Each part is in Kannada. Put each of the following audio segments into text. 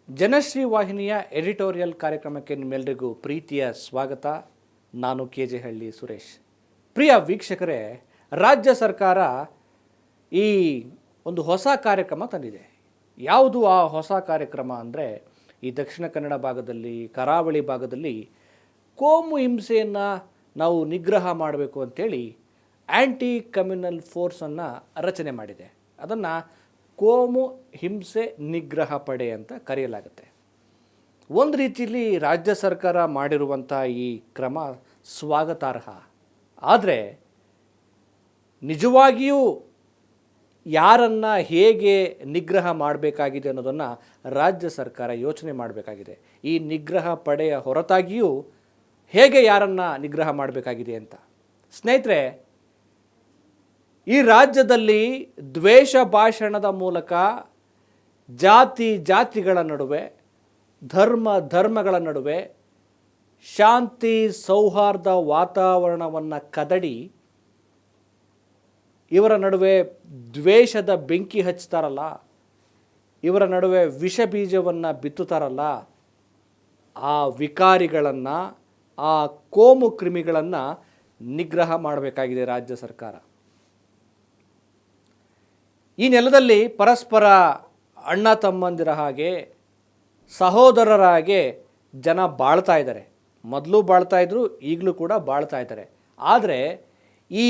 ಜನಶ್ರೀ ವಾಹಿನಿಯ ಎಡಿಟೋರಿಯಲ್ ಕಾರ್ಯಕ್ರಮಕ್ಕೆ ನಿಮ್ಮೆಲ್ಲರಿಗೂ ಪ್ರೀತಿಯ ಸ್ವಾಗತ. ನಾನು KJ ಹಳ್ಳಿ ಸುರೇಶ್. ಪ್ರಿಯ ವೀಕ್ಷಕರೇ, ರಾಜ್ಯ ಸರ್ಕಾರ ಈ ಒಂದು ಹೊಸ ಕಾರ್ಯಕ್ರಮ ತಂದಿದೆ. ಯಾವುದು ಆ ಹೊಸ ಕಾರ್ಯಕ್ರಮ ಅಂದರೆ, ಈ ದಕ್ಷಿಣ ಕನ್ನಡ ಭಾಗದಲ್ಲಿ, ಕರಾವಳಿ ಭಾಗದಲ್ಲಿ ಕೋಮು ಹಿಂಸೆಯನ್ನು ನಾವು ನಿಗ್ರಹ ಮಾಡಬೇಕು ಅಂತೇಳಿ ಆ್ಯಂಟಿ ಕಮ್ಯುನಲ್ ಫೋರ್ಸನ್ನು ರಚನೆ ಮಾಡಿದೆ. ಅದನ್ನು ಕೋಮು ಹಿಂಸೆ ನಿಗ್ರಹ ಪಡೆ ಅಂತ ಕರೆಯಲಾಗುತ್ತೆ. ಒಂದು ರೀತಿಯಲ್ಲಿ ರಾಜ್ಯ ಸರ್ಕಾರ ಮಾಡಿರುವಂಥ ಈ ಕ್ರಮ ಸ್ವಾಗತಾರ್ಹ. ಆದರೆ ನಿಜವಾಗಿಯೂ ಯಾರನ್ನು ಹೇಗೆ ನಿಗ್ರಹ ಮಾಡಬೇಕಾಗಿದೆ ಅನ್ನೋದನ್ನು ರಾಜ್ಯ ಸರ್ಕಾರ ಯೋಚನೆ ಮಾಡಬೇಕಾಗಿದೆ. ಈ ನಿಗ್ರಹ ಪಡೆಯ ಹೊರತಾಗಿಯೂ ಹೇಗೆ ಯಾರನ್ನು ನಿಗ್ರಹ ಮಾಡಬೇಕಾಗಿದೆ ಅಂತ. ಸ್ನೇಹಿತರೆ, ಈ ರಾಜ್ಯದಲ್ಲಿ ದ್ವೇಷ ಭಾಷಣದ ಮೂಲಕ ಜಾತಿಗಳ ನಡುವೆ, ಧರ್ಮಗಳ ನಡುವೆ ಶಾಂತಿ ಸೌಹಾರ್ದ ವಾತಾವರಣವನ್ನು ಕದಡಿ ಇವರ ನಡುವೆ ದ್ವೇಷದ ಬೆಂಕಿ ಹಚ್ತಾರಲ್ಲ, ಇವರ ನಡುವೆ ವಿಷ ಬೀಜವನ್ನು ಬಿತ್ತುತ್ತಾರಲ್ಲ, ಆ ವಿಕಾರಿಗಳನ್ನು, ಆ ಕೋಮು ಕ್ರಿಮಿಗಳನ್ನು ನಿಗ್ರಹ ಮಾಡಬೇಕಾಗಿದೆ ರಾಜ್ಯ ಸರ್ಕಾರ. ಈ ನೆಲದಲ್ಲಿ ಪರಸ್ಪರ ಅಣ್ಣ ತಮ್ಮಂದಿರ ಹಾಗೆ, ಸಹೋದರರ ಹಾಗೆ ಜನ ಬಾಳ್ತಾ ಇದ್ದಾರೆ. ಮೊದಲು ಬಾಳ್ತಾ ಇದ್ರು, ಈಗಲೂ ಕೂಡ ಬಾಳ್ತಾ ಇದ್ದಾರೆ. ಆದರೆ ಈ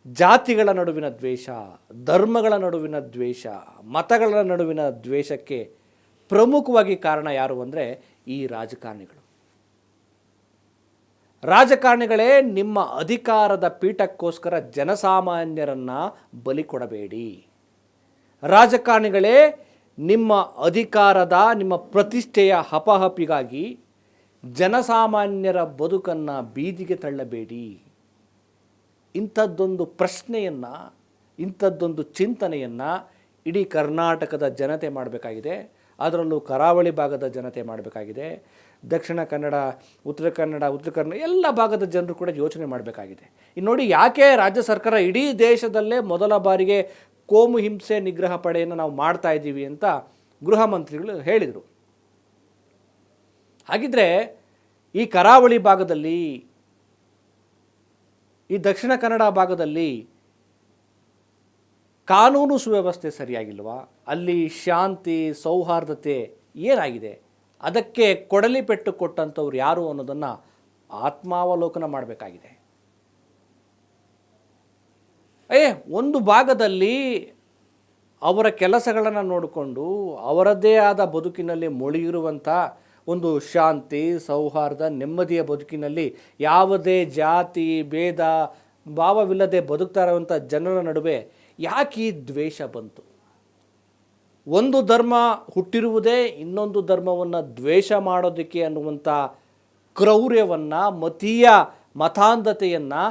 ಜಾತಿಗಳ ನಡುವಿನ ದ್ವೇಷ, ಧರ್ಮಗಳ ನಡುವಿನ ದ್ವೇಷ, ಮತಗಳ ನಡುವಿನ ದ್ವೇಷಕ್ಕೆ ಪ್ರಮುಖವಾಗಿ ಕಾರಣ ಯಾರು ಅಂದರೆ ಈ ರಾಜಕಾರಣಿಗಳೇ. ನಿಮ್ಮ ಅಧಿಕಾರದ ಪೀಠಕ್ಕೋಸ್ಕರ ಜನಸಾಮಾನ್ಯರನ್ನು ಬಲಿ ಕೊಡಬೇಡಿ. ರಾಜಕಾರಣಿಗಳೇ, ನಿಮ್ಮ ಅಧಿಕಾರದ, ನಿಮ್ಮ ಪ್ರತಿಷ್ಠೆಯ ಹಪಹಪಿಗಾಗಿ ಜನಸಾಮಾನ್ಯರ ಬದುಕನ್ನು ಬೀದಿಗೆ ತಳ್ಳಬೇಡಿ. ಇಂಥದ್ದೊಂದು ಪ್ರಶ್ನೆಯನ್ನು, ಇಂಥದ್ದೊಂದು ಚಿಂತನೆಯನ್ನು ಇಡೀ ಕರ್ನಾಟಕದ ಜನತೆ ಮಾಡಬೇಕಾಗಿದೆ. ಅದರಲ್ಲೂ ಕರಾವಳಿ ಭಾಗದ ಜನತೆ ಮಾಡಬೇಕಾಗಿದೆ. ದಕ್ಷಿಣ ಕನ್ನಡ, ಉತ್ತರ ಕನ್ನಡ ಎಲ್ಲ ಭಾಗದ ಜನರು ಕೂಡ ಯೋಚನೆ ಮಾಡಬೇಕಾಗಿದೆ. ಇನ್ನು ನೋಡಿ, ಯಾಕೆ ರಾಜ್ಯ ಸರ್ಕಾರ ಇಡೀ ದೇಶದಲ್ಲೇ ಮೊದಲ ಬಾರಿಗೆ ಕೋಮು ಹಿಂಸೆ ನಿಗ್ರಹ ಪಡೆಯನ್ನು ನಾವು ಮಾಡ್ತಾ ಇದ್ದೀವಿ ಅಂತ ಗೃಹ ಮಂತ್ರಿಗಳು ಹೇಳಿದರು. ಹಾಗಿದ್ರೆ ಈ ಕರಾವಳಿ ಭಾಗದಲ್ಲಿ, ಈ ದಕ್ಷಿಣ ಕನ್ನಡ ಭಾಗದಲ್ಲಿ ಕಾನೂನು ಸುವ್ಯವಸ್ಥೆ ಸರಿಯಾಗಿಲ್ವಾ? ಅಲ್ಲಿ ಶಾಂತಿ ಸೌಹಾರ್ದತೆ ಏನಾಗಿದೆ? ಅದಕ್ಕೆ ಕೊಡಲಿ ಪೆಟ್ಟು ಕೊಟ್ಟಂಥವ್ರು ಯಾರು ಅನ್ನೋದನ್ನು ಆತ್ಮಾವಲೋಕನ ಮಾಡಬೇಕಾಗಿದೆ. ಒಂದು ಭಾಗದಲ್ಲಿ ಅವರ ಕೆಲಸಗಳನ್ನು ನೋಡಿಕೊಂಡು ಅವರದ್ದೇ ಆದ ಬದುಕಿನಲ್ಲಿ ಮುಳುಗಿರುವಂಥ ಒಂದು ಶಾಂತಿ ಸೌಹಾರ್ದ ನೆಮ್ಮದಿಯ ಬದುಕಿನಲ್ಲಿ ಯಾವುದೇ ಜಾತಿ ಭೇದ ಭಾವವಿಲ್ಲದೆ ಬದುಕ್ತಾ ಇರುವಂಥ ಜನರ ನಡುವೆ ಯಾಕೆ ಈ ದ್ವೇಷ ಬಂತು? ಒಂದು ಧರ್ಮ ಹುಟ್ಟಿರುವುದೇ ಇನ್ನೊಂದು ಧರ್ಮವನ್ನು ದ್ವೇಷ ಮಾಡೋದಕ್ಕೆ ಅನ್ನುವಂಥ ಕ್ರೌರ್ಯವನ್ನು, ಮತಾಂಧತೆಯನ್ನು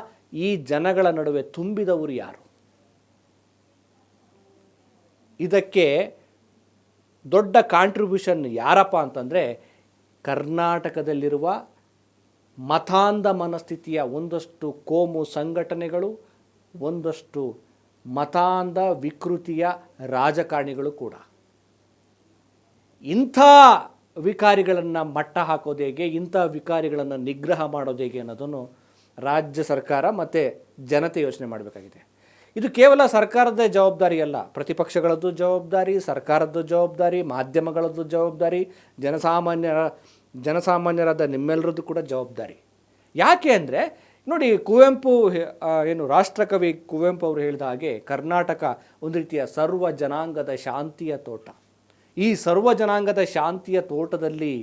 ಈ ಜನಗಳ ನಡುವೆ ತುಂಬಿದವರು ಯಾರು? ಇದಕ್ಕೆ ದೊಡ್ಡ ಕಾಂಟ್ರಿಬ್ಯೂಷನ್ ಯಾರಪ್ಪ ಅಂತಂದರೆ, ಕರ್ನಾಟಕದಲ್ಲಿರುವ ಮತಾಂಧ ಮನಸ್ಥಿತಿಯ ಒಂದಷ್ಟು ಕೋಮು ಸಂಘಟನೆಗಳು, ಒಂದಷ್ಟು ಮತಾಂಧ ವಿಕೃತಿಯ ರಾಜಕಾರಣಿಗಳು ಕೂಡ. ಇಂಥ ವಿಕಾರಿಗಳನ್ನು ಮಟ್ಟ ಹಾಕೋದು ಹೇಗೆ, ಇಂಥ ವಿಕಾರಿಗಳನ್ನು ನಿಗ್ರಹ ಮಾಡೋದು ಹೇಗೆ ಅನ್ನೋದನ್ನು ರಾಜ್ಯ ಸರ್ಕಾರ ಮತ್ತು ಜನತೆ ಯೋಚನೆ ಮಾಡಬೇಕಾಗಿದೆ. ಇದು ಕೇವಲ ಸರ್ಕಾರದ ಜವಾಬ್ದಾರಿ ಅಲ್ಲ, ಪ್ರತಿಪಕ್ಷಗಳದ್ದು ಜವಾಬ್ದಾರಿ, ಸರ್ಕಾರದ್ದು ಜವಾಬ್ದಾರಿ, ಮಾಧ್ಯಮಗಳದ್ದು ಜವಾಬ್ದಾರಿ, ಜನಸಾಮಾನ್ಯರಾದ ನಿಮ್ಮೆಲ್ಲರದ್ದು ಕೂಡ ಜವಾಬ್ದಾರಿ. ಯಾಕೆ ಅಂದರೆ ನೋಡಿ, ರಾಷ್ಟ್ರಕವಿ ಕುವೆಂಪು ಅವರು ಹೇಳಿದ ಹಾಗೆ ಕರ್ನಾಟಕ ಒಂದು ರೀತಿಯ ಸರ್ವ ಜನಾಂಗದ ಶಾಂತಿಯ ತೋಟ. ಈ ಸರ್ವ ಜನಾಂಗದ ಶಾಂತಿಯ ತೋಟದಲ್ಲಿ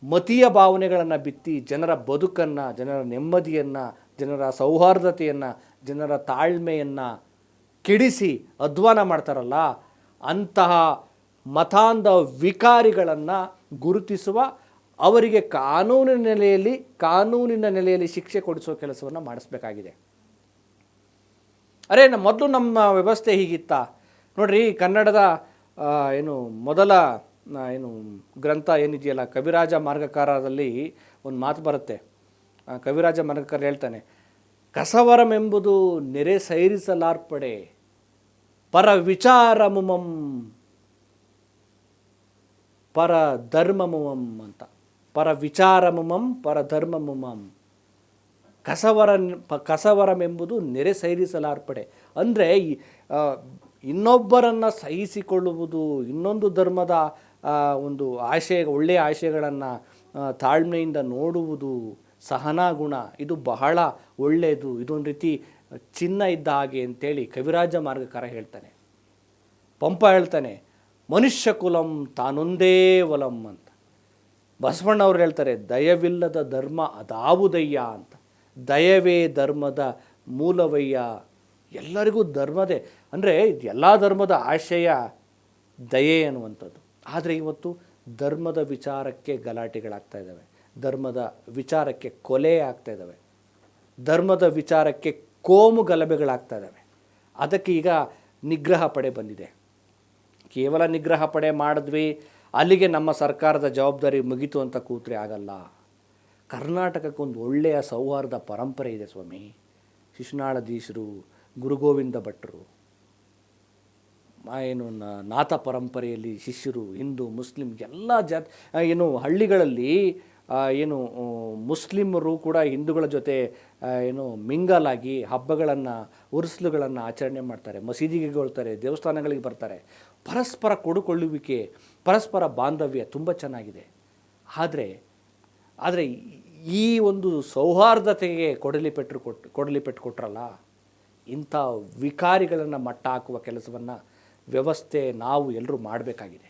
ಮತೀಯ ಭಾವನೆಗಳನ್ನು ಬಿತ್ತಿ ಜನರ ಬದುಕನ್ನು, ಜನರ ನೆಮ್ಮದಿಯನ್ನು, ಜನರ ಸೌಹಾರ್ದತೆಯನ್ನು, ಜನರ ತಾಳ್ಮೆಯನ್ನು ಕೆಡಿಸಿ ಅಧ್ವಾನ ಮಾಡ್ತಾರಲ್ಲ, ಅಂತಹ ಮತಾಂಧ ವಿಕಾರಿಗಳನ್ನು ಗುರುತಿಸುವ, ಅವರಿಗೆ ಕಾನೂನಿನ ನೆಲೆಯಲ್ಲಿ ಶಿಕ್ಷೆ ಕೊಡಿಸೋ ಕೆಲಸವನ್ನು ಮಾಡಿಸ್ಬೇಕಾಗಿದೆ. ಮೊದಲು ನಮ್ಮ ವ್ಯವಸ್ಥೆ ಹೀಗಿತ್ತಾ? ನೋಡ್ರಿ, ಕನ್ನಡದ ಮೊದಲ ಗ್ರಂಥ ಏನಿದೆಯಲ್ಲ, ಕವಿರಾಜ ಮಾರ್ಗಕಾರದಲ್ಲಿ ಒಂದು ಮಾತು ಬರುತ್ತೆ. ಕವಿರಾಜ ಮಾರ್ಗಕಾರ ಹೇಳ್ತಾನೆ, ಕಸವರಮೆಂಬುದು ನೆರೆ ಸೈರಿಸಲಾರ್ಪಡೆ ಪರ ವಿಚಾರಮುಮಂ ಪರ ಧರ್ಮಮುಮಂ ಅಂತ, ಪರ ವಿಚಾರಮುಮಂ ಪರ ಧರ್ಮಮುಮಂ. ಕಸವರಮೆಂಬುದು ನೆರೆ ಸೈರಿಸಲಾರ್ಪಡೆ. ಅಂದರೆ ಇನ್ನೊಬ್ಬರನ್ನು ಸಹಿಸಿಕೊಳ್ಳುವುದು, ಇನ್ನೊಂದು ಧರ್ಮದ ಒಂದು ಒಳ್ಳೆಯ ಆಶಯಗಳನ್ನು ತಾಳ್ಮೆಯಿಂದ ನೋಡುವುದು, ಸಹನಾ ಗುಣ, ಇದು ಬಹಳ ಒಳ್ಳೆಯದು, ಇದೊಂದು ರೀತಿ ಚಿನ್ನ ಇದ್ದ ಹಾಗೆ ಅಂತೇಳಿ ಕವಿರಾಜ ಮಾರ್ಗಕಾರ ಹೇಳ್ತಾನೆ. ಪಂಪ ಹೇಳ್ತಾನೆ, ಮನುಷ್ಯ ಕುಲಂ ತಾನೊಂದೇ ಒಲಂ ಅಂತ. ಬಸವಣ್ಣವ್ರು ಹೇಳ್ತಾರೆ, ದಯವಿಲ್ಲದ ಧರ್ಮ ಅದಾವುದಯ್ಯ ಅಂತ. ದಯವೇ ಧರ್ಮದ ಮೂಲವಯ್ಯ. ಎಲ್ಲರಿಗೂ ಧರ್ಮದೇ, ಅಂದರೆ ಎಲ್ಲ ಧರ್ಮದ ಆಶಯ ದಯೆ ಅನ್ನುವಂಥದ್ದು. ಆದರೆ ಇವತ್ತು ಧರ್ಮದ ವಿಚಾರಕ್ಕೆ ಗಲಾಟೆಗಳಾಗ್ತಾ ಇದ್ದಾವೆ, ಧರ್ಮದ ವಿಚಾರಕ್ಕೆ ಕೊಲೆ ಆಗ್ತಾ ಇದ್ದಾವೆ, ಧರ್ಮದ ವಿಚಾರಕ್ಕೆ ಕೋಮು ಗಲಭೆಗಳಾಗ್ತಾ ಇದ್ದಾವೆ. ಅದಕ್ಕೆ ಈಗ ನಿಗ್ರಹ ಪಡೆ ಬಂದಿದೆ. ಕೇವಲ ನಿಗ್ರಹ ಪಡೆ ಮಾಡಿದ್ವಿ, ಅಲ್ಲಿಗೆ ನಮ್ಮ ಸರ್ಕಾರದ ಜವಾಬ್ದಾರಿ ಮುಗಿತು ಅಂತ ಕೂತ್ರೆ ಆಗಲ್ಲ. ಕರ್ನಾಟಕಕ್ಕೊಂದು ಒಳ್ಳೆಯ ಸೌಹಾರ್ದ ಪರಂಪರೆ ಇದೆ ಸ್ವಾಮಿ. ಶಿಶುನಾಳಧೀಶರು, ಗುರುಗೋವಿಂದ ಭಟ್ರು, ನಾಥ ಪರಂಪರೆಯಲ್ಲಿ ಶಿಷ್ಯರು, ಹಿಂದೂ ಮುಸ್ಲಿಂ ಎಲ್ಲ ಹಳ್ಳಿಗಳಲ್ಲಿ ಮುಸ್ಲಿಮರು ಕೂಡ ಹಿಂದೂಗಳ ಜೊತೆ ಮಿಂಗಲಾಗಿ ಹಬ್ಬಗಳನ್ನು, ಉರುಸ್ಲುಗಳನ್ನು ಆಚರಣೆ ಮಾಡ್ತಾರೆ, ಮಸೀದಿಗೆ ಹೋಗ್ತಾರೆ, ದೇವಸ್ಥಾನಗಳಿಗೆ ಬರ್ತಾರೆ. ಪರಸ್ಪರ ಕೊಡುಕೊಳ್ಳುವಿಕೆ, ಪರಸ್ಪರ ಬಾಂಧವ್ಯ ತುಂಬ ಚೆನ್ನಾಗಿದೆ. ಆದರೆ ಈ ಒಂದು ಸೌಹಾರ್ದತೆಗೆ ಕೊಡಲಿ ಪೆಟ್ಟು ಕೊಟ್ರಲ್ಲ, ಇಂಥ ವಿಕಾರಿಗಳನ್ನು ಮಟ್ಟ ಹಾಕುವ ಕೆಲಸವನ್ನು ವ್ಯವಸ್ಥೆ ನಾವು ಎಲ್ಲರೂ ಮಾಡಬೇಕಾಗಿದೆ.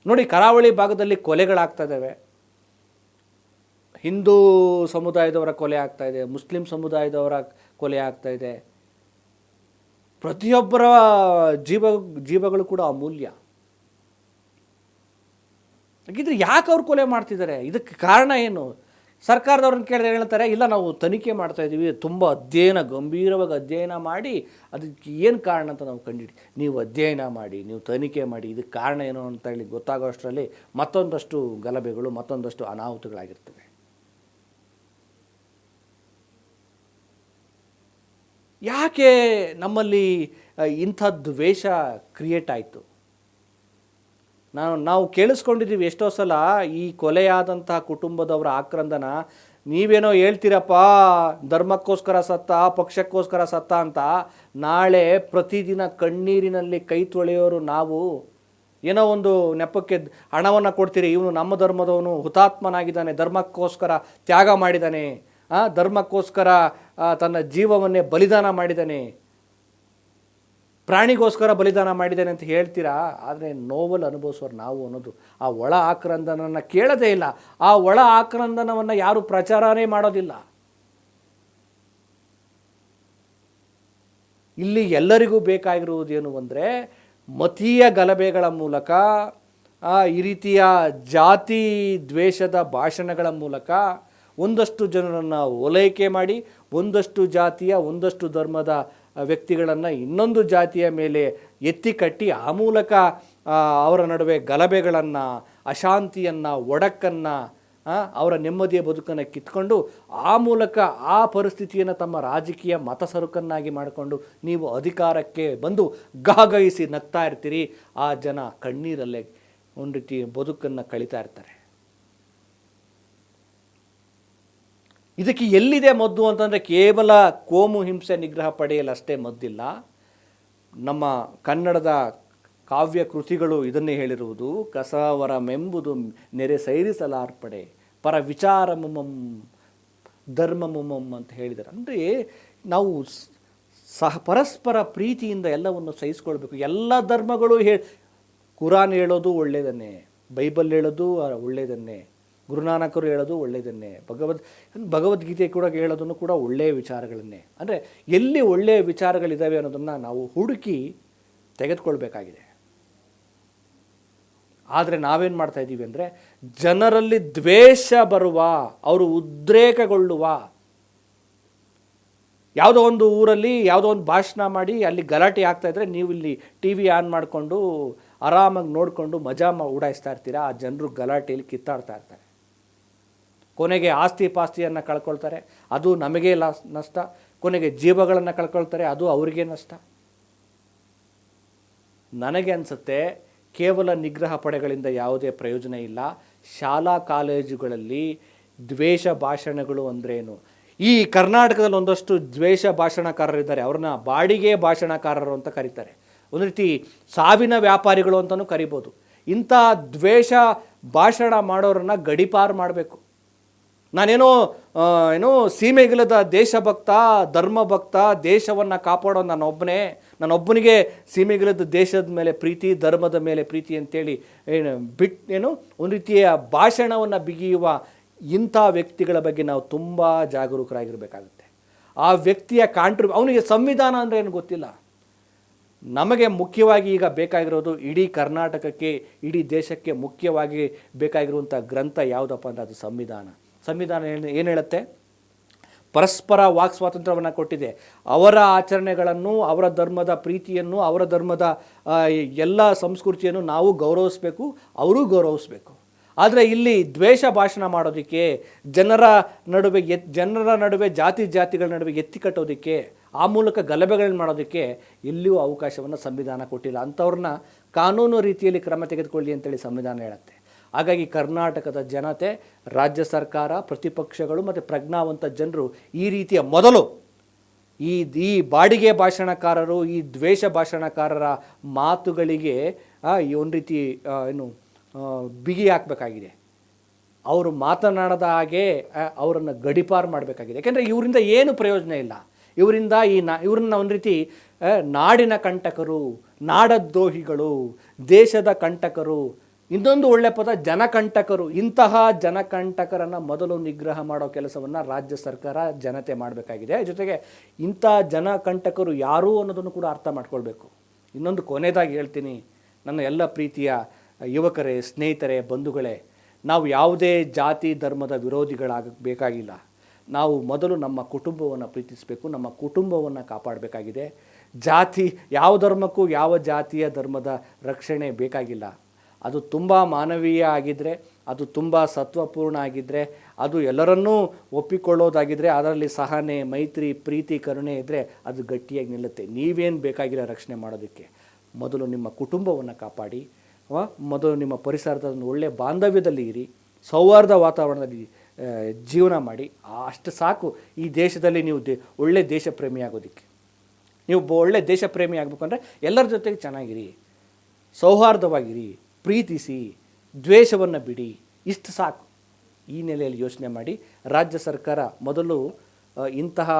ನೋಡಿ, ಕರಾವಳಿ ಭಾಗದಲ್ಲಿ ಕೊಲೆಗಳಾಗ್ತಾ ಇದ್ದಾವೆ. ಹಿಂದೂ ಸಮುದಾಯದವರ ಕೊಲೆ ಆಗ್ತಾ ಇದೆ, ಮುಸ್ಲಿಂ ಸಮುದಾಯದವರ ಕೊಲೆ ಆಗ್ತಾ ಇದೆ. ಪ್ರತಿಯೊಬ್ಬರ ಜೀವಗಳು ಕೂಡ ಅಮೂಲ್ಯ. ಹಾಗಿದ್ರೆ ಯಾಕೆ ಅವ್ರು ಕೊಲೆ ಮಾಡ್ತಿದ್ದಾರೆ? ಇದಕ್ಕೆ ಕಾರಣ ಏನು? ಸರ್ಕಾರದವ್ರನ್ನ ಕೇಳಿದ್ರೆ ಹೇಳ್ತಾರೆ, ಇಲ್ಲ ನಾವು ತನಿಖೆ ಮಾಡ್ತಾ ಇದ್ದೀವಿ, ತುಂಬ ಗಂಭೀರವಾಗಿ ಅಧ್ಯಯನ ಮಾಡಿ ಅದಕ್ಕೆ ಏನು ಕಾರಣ ಅಂತ ನಾವು ಕಂಡಿಡಿ. ನೀವು ಅಧ್ಯಯನ ಮಾಡಿ, ನೀವು ತನಿಖೆ ಮಾಡಿ, ಇದಕ್ಕೆ ಕಾರಣ ಏನು ಅಂತ ಹೇಳಿ ಗೊತ್ತಾಗೋಷ್ಟರಲ್ಲಿ ಮತ್ತೊಂದಷ್ಟು ಗಲಭೆಗಳು, ಮತ್ತೊಂದಷ್ಟು ಅನಾಹುತಗಳಾಗಿರ್ತವೆ. ಯಾಕೆ ನಮ್ಮಲ್ಲಿ ಇಂಥ ದ್ವೇಷ ಕ್ರಿಯೇಟ್ ಆಯಿತು? ನಾವು ಕೇಳಿಸ್ಕೊಂಡಿದ್ದೀವಿ ಎಷ್ಟೋ ಸಲ, ಈ ಕೊಲೆಯಾದಂತಹ ಕುಟುಂಬದವರ ಆಕ್ರಂದನ. ನೀವೇನೋ ಹೇಳ್ತೀರಪ್ಪ, ಧರ್ಮಕ್ಕೋಸ್ಕರ ಸತ್ತ, ಪಕ್ಷಕ್ಕೋಸ್ಕರ ಸತ್ತ ಅಂತ. ನಾಳೆ ಪ್ರತಿದಿನ ಕಣ್ಣೀರಿನಲ್ಲಿ ಕೈ ತೊಳೆಯೋರು ನಾವು. ಏನೋ ಒಂದು ನೆಪಕ್ಕೆ ಹಣವನ್ನು ಕೊಡ್ತೀರಿ, ಇವನು ನಮ್ಮ ಧರ್ಮದವನು, ಹುತಾತ್ಮನಾಗಿದ್ದಾನೆ, ಧರ್ಮಕ್ಕೋಸ್ಕರ ತ್ಯಾಗ ಮಾಡಿದ್ದಾನೆ, ಧರ್ಮಕ್ಕೋಸ್ಕರ ತನ್ನ ಜೀವವನ್ನೇ ಬಲಿದಾನ ಮಾಡಿದ್ದಾನೆ, ಪ್ರಾಣಿಗೋಸ್ಕರ ಬಲಿದಾನ ಮಾಡಿದ್ದಾನೆ ಅಂತ ಹೇಳ್ತೀರಾ. ಆದರೆ ನೋವಲ್ಲಿ ಅನುಭವಿಸೋರು ನಾವು ಅನ್ನೋದು. ಆ ಒಳ ಆಕ್ರಂದನನ್ನು ಕೇಳೋದೇ ಇಲ್ಲ. ಆ ಒಳ ಆಕ್ರಂದನವನ್ನು ಯಾರು ಪ್ರಚಾರನೇ ಮಾಡೋದಿಲ್ಲ. ಇಲ್ಲಿ ಎಲ್ಲರಿಗೂ ಬೇಕಾಗಿರುವುದೇನು ಅಂದರೆ, ಮತೀಯ ಗಲಭೆಗಳ ಮೂಲಕ, ಈ ರೀತಿಯ ಜಾತಿ ದ್ವೇಷದ ಭಾಷಣಗಳ ಮೂಲಕ ಒಂದಷ್ಟು ಜನರನ್ನು ಓಲೈಕೆ ಮಾಡಿ, ಒಂದಷ್ಟು ಜಾತಿಯ, ಒಂದಷ್ಟು ಧರ್ಮದ ವ್ಯಕ್ತಿಗಳನ್ನು ಇನ್ನೊಂದು ಜಾತಿಯ ಮೇಲೆ ಎತ್ತಿ ಕಟ್ಟಿ, ಆ ಮೂಲಕ ಅವರ ನಡುವೆ ಗಲಭೆಗಳನ್ನು, ಅಶಾಂತಿಯನ್ನು, ಒಡಕನ್ನು, ಅವರ ನೆಮ್ಮದಿಯ ಬದುಕನ್ನು ಕಿತ್ಕೊಂಡು, ಆ ಮೂಲಕ ಆ ಪರಿಸ್ಥಿತಿಯನ್ನು ತಮ್ಮ ರಾಜಕೀಯ ಮತಸರುಕನ್ನಾಗಿ ಮಾಡಿಕೊಂಡು ನೀವು ಅಧಿಕಾರಕ್ಕೆ ಬಂದು ಗಹಗಹಿಸಿ ನಗ್ತಾ ಇರ್ತೀರಿ. ಆ ಜನ ಕಣ್ಣೀರಲ್ಲೇ ಒಂದು ರೀತಿ ಬದುಕನ್ನು ಕಳೀತಾ ಇರ್ತಾರೆ. ಇದಕ್ಕೆ ಎಲ್ಲಿದೆ ಮದ್ದು ಅಂತಂದರೆ, ಕೇವಲ ಕೋಮು ಹಿಂಸೆ ನಿಗ್ರಹ ಪಡೆಯಲಷ್ಟೇ ಮದ್ದಿಲ್ಲ. ನಮ್ಮ ಕನ್ನಡದ ಕಾವ್ಯ ಕೃತಿಗಳು ಇದನ್ನೇ ಹೇಳಿರುವುದು. ಕಸವರಮೆಂಬುದು ನೆರೆ ಸೈರಿಸಲಾರ್ಪಡೆ, ಪರ ವಿಚಾರಮುಮಂ ಧರ್ಮಮುಮಂ ಅಂತ ಹೇಳಿದ್ದಾರೆ. ಅಂದರೆ ನಾವು ಪರಸ್ಪರ ಪ್ರೀತಿಯಿಂದ ಎಲ್ಲವನ್ನು ಸಹಿಸ್ಕೊಳ್ಬೇಕು. ಎಲ್ಲ ಧರ್ಮಗಳು ಕುರಾನ್ ಹೇಳೋದು ಒಳ್ಳೆಯದನ್ನೇ, ಬೈಬಲ್ ಹೇಳೋದು ಒಳ್ಳೆಯದನ್ನೇ, ಗುರುನಾನಕರು ಹೇಳೋದು ಒಳ್ಳೆಯದನ್ನೇ, ಭಗವದ್ಗೀತೆ ಕೂಡ ಹೇಳೋದನ್ನು ಕೂಡ ಒಳ್ಳೆಯ ವಿಚಾರಗಳನ್ನೇ. ಅಂದರೆ ಎಲ್ಲಿ ಒಳ್ಳೆಯ ವಿಚಾರಗಳಿದ್ದಾವೆ ಅನ್ನೋದನ್ನು ನಾವು ಹುಡುಕಿ ತೆಗೆದುಕೊಳ್ಬೇಕಾಗಿದೆ. ಆದರೆ ನಾವೇನು ಮಾಡ್ತಾ ಇದ್ದೀವಿ ಅಂದರೆ, ಜನರಲ್ಲಿ ದ್ವೇಷ ಬರುವ, ಅವರು ಉದ್ರೇಕಗೊಳ್ಳುವ, ಯಾವುದೋ ಒಂದು ಊರಲ್ಲಿ ಯಾವುದೋ ಒಂದು ಭಾಷಣ ಮಾಡಿ ಅಲ್ಲಿ ಗಲಾಟೆ ಆಗ್ತಾಯಿದ್ರೆ ನೀವು ಇಲ್ಲಿ ಟಿ ವಿ ಆನ್ ಮಾಡಿಕೊಂಡು ಆರಾಮಾಗಿ ನೋಡಿಕೊಂಡು ಮಜಾ ಉಡಾಯಿಸ್ತಾ ಇರ್ತೀರಾ. ಆ ಜನರು ಗಲಾಟೆಯಲ್ಲಿ ಕಿತ್ತಾಡ್ತಾ ಇರ್ತಾರೆ. ಕೊನೆಗೆ ಆಸ್ತಿ ಪಾಸ್ತಿಯನ್ನು ಕಳ್ಕೊಳ್ತಾರೆ, ಅದು ನಮಗೆ ನಷ್ಟ. ಕೊನೆಗೆ ಜೀವಗಳನ್ನು ಕಳ್ಕೊಳ್ತಾರೆ, ಅದು ಅವರಿಗೆ ನಷ್ಟ. ನನಗೆ ಅನಿಸುತ್ತೆ ಕೇವಲ ನಿಗ್ರಹ ಪಡೆಗಳಿಂದ ಯಾವುದೇ ಪ್ರಯೋಜನ ಇಲ್ಲ. ಶಾಲಾ ಕಾಲೇಜುಗಳಲ್ಲಿ ದ್ವೇಷ ಭಾಷಣಗಳು ಅಂದ್ರೇನು? ಈ ಕರ್ನಾಟಕದಲ್ಲಿ ಒಂದಷ್ಟು ದ್ವೇಷ ಭಾಷಣಕಾರರಿದ್ದಾರೆ, ಅವ್ರನ್ನ ಬಾಡಿಗೆ ಭಾಷಣಕಾರರು ಅಂತ ಕರೀತಾರೆ. ಒಂದು ರೀತಿ ಸಾವಿನ ವ್ಯಾಪಾರಿಗಳು ಅಂತಲೂ ಕರಿಬೋದು. ಇಂಥ ದ್ವೇಷ ಭಾಷಣ ಮಾಡೋರನ್ನ ಗಡೀಪಾರು ಮಾಡಬೇಕು. ನಾನೇನೋ ಸೀಮೆಗಿಲ್ಲದ ದೇಶಭಕ್ತ, ಧರ್ಮಭಕ್ತ, ದೇಶವನ್ನು ಕಾಪಾಡೋ ನನ್ನೊಬ್ಬನಿಗೆ ಸೀಮೆಗಿಲ್ಲದ ದೇಶದ ಮೇಲೆ ಪ್ರೀತಿ, ಧರ್ಮದ ಮೇಲೆ ಪ್ರೀತಿ ಅಂತೇಳಿ ಒಂದು ರೀತಿಯ ಭಾಷಣವನ್ನು ಬಿಗಿಯುವ ಇಂಥ ವ್ಯಕ್ತಿಗಳ ಬಗ್ಗೆ ನಾವು ತುಂಬ ಜಾಗರೂಕರಾಗಿರಬೇಕಾಗುತ್ತೆ. ಆ ವ್ಯಕ್ತಿಯ ಅವನಿಗೆ ಸಂವಿಧಾನ ಅಂದರೆ ಏನು ಗೊತ್ತಿಲ್ಲ. ನಮಗೆ ಮುಖ್ಯವಾಗಿ ಈಗ ಬೇಕಾಗಿರೋದು ಇಡೀ ಕರ್ನಾಟಕಕ್ಕೆ, ಇಡೀ ದೇಶಕ್ಕೆ ಮುಖ್ಯವಾಗಿ ಬೇಕಾಗಿರುವಂಥ ಗ್ರಂಥ ಯಾವುದಪ್ಪ ಅಂದರೆ ಅದು ಸಂವಿಧಾನ. ಸಂವಿಧಾನ ಏನು ಹೇಳುತ್ತೆ? ಪರಸ್ಪರ ವಾಕ್ ಸ್ವಾತಂತ್ರ್ಯವನ್ನು ಕೊಟ್ಟಿದೆ. ಅವರ ಆಚರಣೆಗಳನ್ನು, ಅವರ ಧರ್ಮದ ಪ್ರೀತಿಯನ್ನು, ಅವರ ಧರ್ಮದ ಎಲ್ಲ ಸಂಸ್ಕೃತಿಯನ್ನು ನಾವು ಗೌರವಿಸಬೇಕು, ಅವರೂ ಗೌರವಿಸಬೇಕು. ಆದರೆ ಇಲ್ಲಿ ದ್ವೇಷ ಭಾಷಣ ಮಾಡೋದಕ್ಕೆ, ಜನರ ನಡುವೆ ಜಾತಿಗಳ ನಡುವೆ ಎತ್ತಿ ಕಟ್ಟೋದಕ್ಕೆ, ಆ ಮೂಲಕ ಗಲಭೆಗಳನ್ನ ಮಾಡೋದಕ್ಕೆ ಎಲ್ಲಿಯೂ ಅವಕಾಶವನ್ನು ಸಂವಿಧಾನ ಕೊಟ್ಟಿಲ್ಲ. ಅಂಥವ್ರನ್ನ ಕಾನೂನು ರೀತಿಯಲ್ಲಿ ಕ್ರಮ ತೆಗೆದುಕೊಳ್ಳಿ ಅಂತೇಳಿ ಸಂವಿಧಾನ ಹೇಳುತ್ತೆ. ಹಾಗಾಗಿ ಕರ್ನಾಟಕದ ಜನತೆ, ರಾಜ್ಯ ಸರ್ಕಾರ, ಪ್ರತಿಪಕ್ಷಗಳು ಮತ್ತು ಪ್ರಜ್ಞಾವಂತ ಜನರು ಈ ರೀತಿಯ ಮೊದಲು ಈ ಬಾಡಿಗೆ ಭಾಷಣಕಾರರು, ಈ ದ್ವೇಷ ಭಾಷಣಕಾರರ ಮಾತುಗಳಿಗೆ ಒಂದು ರೀತಿ ಬಿಗಿ ಹಾಕಬೇಕಾಗಿದೆ. ಅವರು ಮಾತನಾಡದ ಹಾಗೆ ಅವರನ್ನು ಗಡೀಪಾರು ಮಾಡಬೇಕಾಗಿದೆ. ಯಾಕೆಂದರೆ ಇವರಿಂದ ಏನು ಪ್ರಯೋಜನ ಇಲ್ಲ. ಇವ್ರನ್ನ ಒಂದು ರೀತಿ ನಾಡಿನ ಕಂಟಕರು, ನಾಡದ್ರೋಹಿಗಳು, ದೇಶದ ಕಂಟಕರು, ಇನ್ನೊಂದು ಒಳ್ಳೆಯ ಪದ ಜನಕಂಟಕರು. ಇಂತಹ ಜನಕಂಟಕರನ್ನು ಮೊದಲು ನಿಗ್ರಹ ಮಾಡೋ ಕೆಲಸವನ್ನು ರಾಜ್ಯ ಸರ್ಕಾರ, ಜನತೆ ಮಾಡಬೇಕಾಗಿದೆ. ಜೊತೆಗೆ ಇಂಥ ಜನಕಂಟಕರು ಯಾರು ಅನ್ನೋದನ್ನು ಕೂಡ ಅರ್ಥ ಮಾಡ್ಕೊಳ್ಬೇಕು. ಇನ್ನೊಂದು ಕೊನೆಯದಾಗಿ ಹೇಳ್ತೀನಿ, ನನ್ನ ಎಲ್ಲ ಪ್ರೀತಿಯ ಯುವಕರೇ, ಸ್ನೇಹಿತರೇ, ಬಂಧುಗಳೇ, ನಾವು ಯಾವುದೇ ಜಾತಿ ಧರ್ಮದ ವಿರೋಧಿಗಳಾಗಬೇಕಾಗಿಲ್ಲ. ನಾವು ಮೊದಲು ನಮ್ಮ ಕುಟುಂಬವನ್ನು ಪ್ರೀತಿಸಬೇಕು, ನಮ್ಮ ಕುಟುಂಬವನ್ನು ಕಾಪಾಡಬೇಕಾಗಿದೆ. ಯಾವ ಧರ್ಮಕ್ಕೂ ಯಾವ ಜಾತಿಯ ಧರ್ಮದ ರಕ್ಷಣೆ ಬೇಕಾಗಿಲ್ಲ. ಅದು ತುಂಬ ಮಾನವೀಯ ಆಗಿದ್ದರೆ, ಅದು ತುಂಬ ಸತ್ವಪೂರ್ಣ ಆಗಿದ್ದರೆ, ಅದು ಎಲ್ಲರನ್ನೂ ಒಪ್ಪಿಕೊಳ್ಳೋದಾಗಿದ್ದರೆ, ಅದರಲ್ಲಿ ಸಹನೆ, ಮೈತ್ರಿ, ಪ್ರೀತಿ, ಕರುಣೆ ಇದ್ದರೆ ಅದು ಗಟ್ಟಿಯಾಗಿ ನಿಲ್ಲುತ್ತೆ. ನೀವೇನು ಬೇಕಾಗಿಲ್ಲ ರಕ್ಷಣೆ ಮಾಡೋದಕ್ಕೆ. ಮೊದಲು ನಿಮ್ಮ ಕುಟುಂಬವನ್ನು ಕಾಪಾಡಿ, ಮೊದಲು ನಿಮ್ಮ ಪರಿಸರದ ಒಂದು ಒಳ್ಳೆಯ ಬಾಂಧವ್ಯದಲ್ಲಿ ಇರಿ, ಸೌಹಾರ್ದ ವಾತಾವರಣದಲ್ಲಿ ಜೀವನ ಮಾಡಿ. ಅಷ್ಟು ಸಾಕು ಈ ದೇಶದಲ್ಲಿ ನೀವು ಒಳ್ಳೆ ದೇಶ ಪ್ರೇಮಿ ಆಗೋದಕ್ಕೆ. ನೀವು ಒಳ್ಳೆ ದೇಶ ಪ್ರೇಮಿ ಆಗಬೇಕು ಅಂದರೆ ಎಲ್ಲರ ಜೊತೆಗೆ ಚೆನ್ನಾಗಿರಿ, ಸೌಹಾರ್ದವಾಗಿರಿ, ಪ್ರೀತಿಸಿ, ದ್ವೇಷವನ್ನು ಬಿಡಿ. ಇಷ್ಟು ಸಾಕು. ಈ ನೆಲೆಯಲ್ಲಿ ಯೋಚನೆ ಮಾಡಿ. ರಾಜ್ಯ ಸರ್ಕಾರ ಮೊದಲು ಇಂತಹ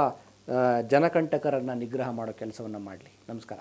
ಜನಕಂಟಕರನ್ನು ನಿಗ್ರಹ ಮಾಡೋ ಕೆಲಸವನ್ನು ಮಾಡಲಿ. ನಮಸ್ಕಾರ.